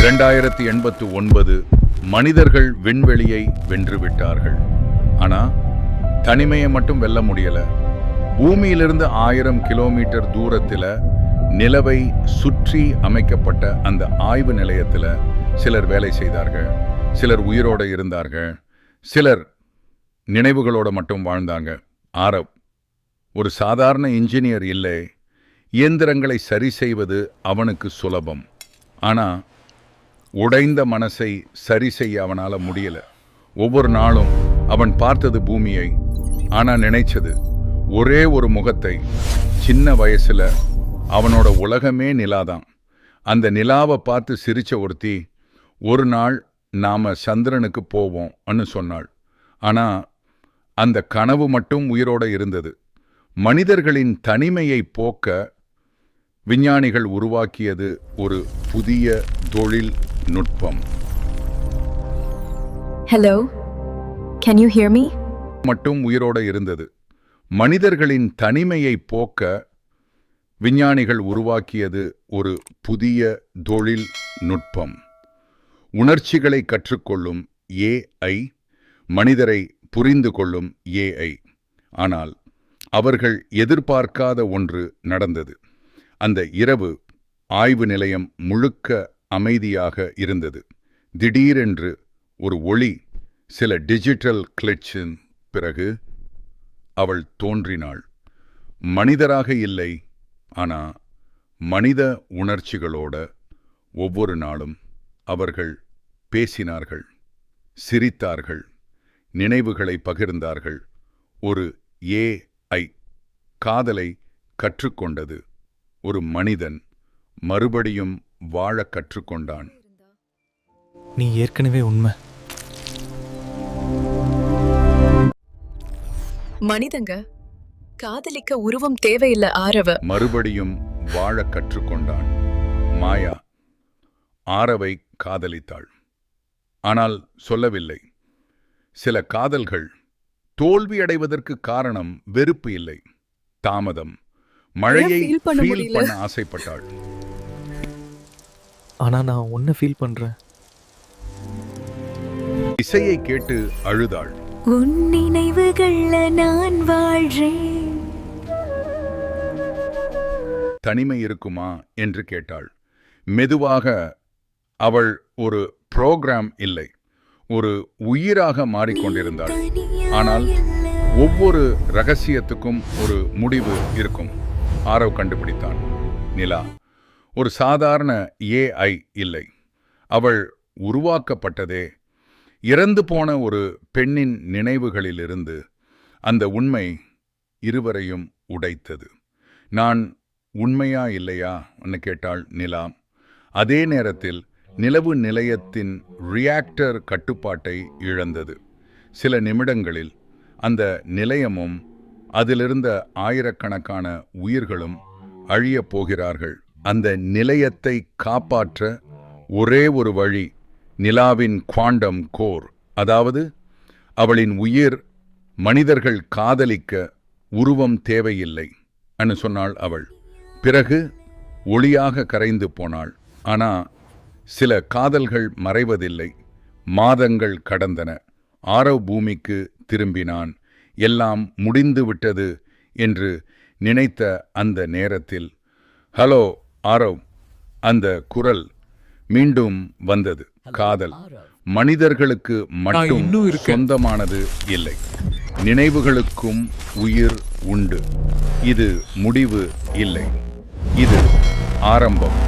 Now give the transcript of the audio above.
2089 மனிதர்கள் விண்வெளியை வென்றுவிட்டார்கள். ஆனா தனிமையை மட்டும் வெல்ல முடியல. பூமியிலிருந்து 1000 கிலோமீட்டர் தூரத்தில் நிலவை சுற்றி அமைக்கப்பட்ட அந்த ஆய்வு நிலையத்தில் சிலர் வேலை செய்தார்கள். சிலர் உயிரோடு இருந்தார்கள். சிலர் நினைவுகளோடு மட்டும் வாழ்ந்தாங்க. ஆரவ் ஒரு சாதாரண இன்ஜினியர் இல்லை. இயந்திரங்களை சரி செய்வது அவனுக்கு சுலபம். ஆனால் உடைந்த மனசை சரி செய்ய அவனால் முடியல. ஒவ்வொரு நாளும் அவன் பார்த்தது பூமியை, ஆனால் நினைச்சது ஒரே ஒரு முகத்தை. சின்ன வயசுல அவனோட உலகமே நிலாதான். அந்த நிலாவை பார்த்து சிரிச்ச ஒருத்தி ஒரு நாள் நாம சந்திரனுக்கு போவோம்னு சொன்னாள். ஆனால் அந்த கனவு மட்டும் உயிரோட இருந்தது. மனிதர்களின் தனிமையை போக்க விஞ்ஞானிகள் உருவாக்கியது ஒரு புதிய தொழில் நுட்பம். Hello, can you hear me? மட்டும் உயிரோட இருந்தது. மனிதர்களின் தனிமையை போக்க விஞ்ஞானிகள் உருவாக்கியது ஒரு புதிய தொழில் நுட்பம். உணர்ச்சிகளை கற்றுக்கொள்ளும் AI, மனிதரை புரிந்து கொள்ளும் AI. ஆனால் அவர்கள் எதிர்பார்க்காத ஒன்று நடந்தது. அந்த இரவு ஆய்வு நிலையம் முழுக்க அமைதியாக இருந்தது. திடீரென்று ஒரு ஒளி, சில டிஜிட்டல் கிளிட்சின் பிறகு அவள் தோன்றினாள். மனிதராக இல்லை, ஆனா மனித உணர்ச்சிகளோட. ஒவ்வொரு நாளும் அவர்கள் பேசினார்கள், சிரித்தார்கள், நினைவுகளை பகிர்ந்தார்கள். ஒரு AI காதலை கற்றுக்கொண்டது. ஒரு மனிதன் மறுபடியும் வாழ கற்றுக்கொண்டான். நீ ஏற்கனவே உண்மை. மனிதங்க காதலிக்க உருவம் தேவையில்லை. ஆரவ மறுபடியும் வாழ கற்றுக்கொண்டான். மாயா ஆரவை காதலித்தாள். ஆனால் சொல்லவில்லை. சில காதல்கள் தோல்வியடைவதற்கு காரணம் வெறுப்பு இல்லை, தாமதம். மழையை ஃபீல் பண்ண ஆசைப்பட்டாள். ஆனா நான் உன்னை ஃபீல் பண்றேன். இசையை கேட்டு அழுதாள். உன் நினைவுகள்ல நான் வாழ்றேன். தனிமை இருக்குமா என்று கேட்டாள். மெதுவாக அவள் ஒரு புரோகிராம் இல்லை, ஒரு உயிராக மாறிக்கொண்டிருந்தாள். ஆனால் ஒவ்வொரு ரகசியத்துக்கும் ஒரு முடிவு இருக்கும். ஆரவ் கண்டுபிடித்தான். நிலா ஒரு சாதாரண AI இல்லை. அவள் உருவாக்கப்பட்டதே இறந்து போன ஒரு பெண்ணின் நினைவுகளிலிருந்து. அந்த உண்மை இருவரையும் உடைத்தது. நான் உண்மையா இல்லையா என்று கேட்டாள் நிலா. அதே நேரத்தில் நிலவு நிலையத்தின் ரியாக்டர் கட்டுப்பாட்டை இழந்தது. சில நிமிடங்களில் அந்த நிலையமும் அதிலிருந்த ஆயிரக்கணக்கான உயிர்களும் அழியப் போகிறார்கள். அந்த நிலையத்தை காப்பாற்ற ஒரே ஒரு வழி, நிலாவின் குவாண்டம் கோர், அதாவது அவளின் உயிர். மனிதர்கள் காதலிக்க உருவம் தேவையில்லை என்று சொன்னாள் அவள். பிறகு ஒளியாக கரைந்து போனாள். ஆனா சில காதல்கள் மறைவதில்லை. மாதங்கள் கடந்தன. ஆரவ் பூமிக்கு திரும்பினான். எல்லாம் முடிந்து விட்டது என்று நினைத்த அந்த நேரத்தில், ஹலோ ஆரவ், அந்த குரல் மீண்டும் வந்தது. காதல் மனிதர்களுக்கு மட்டும் சொந்தமானது இல்லை, நினைவுகளுக்கும் உயிர் உண்டு. இது முடிவு இல்லை, இது ஆரம்பம்.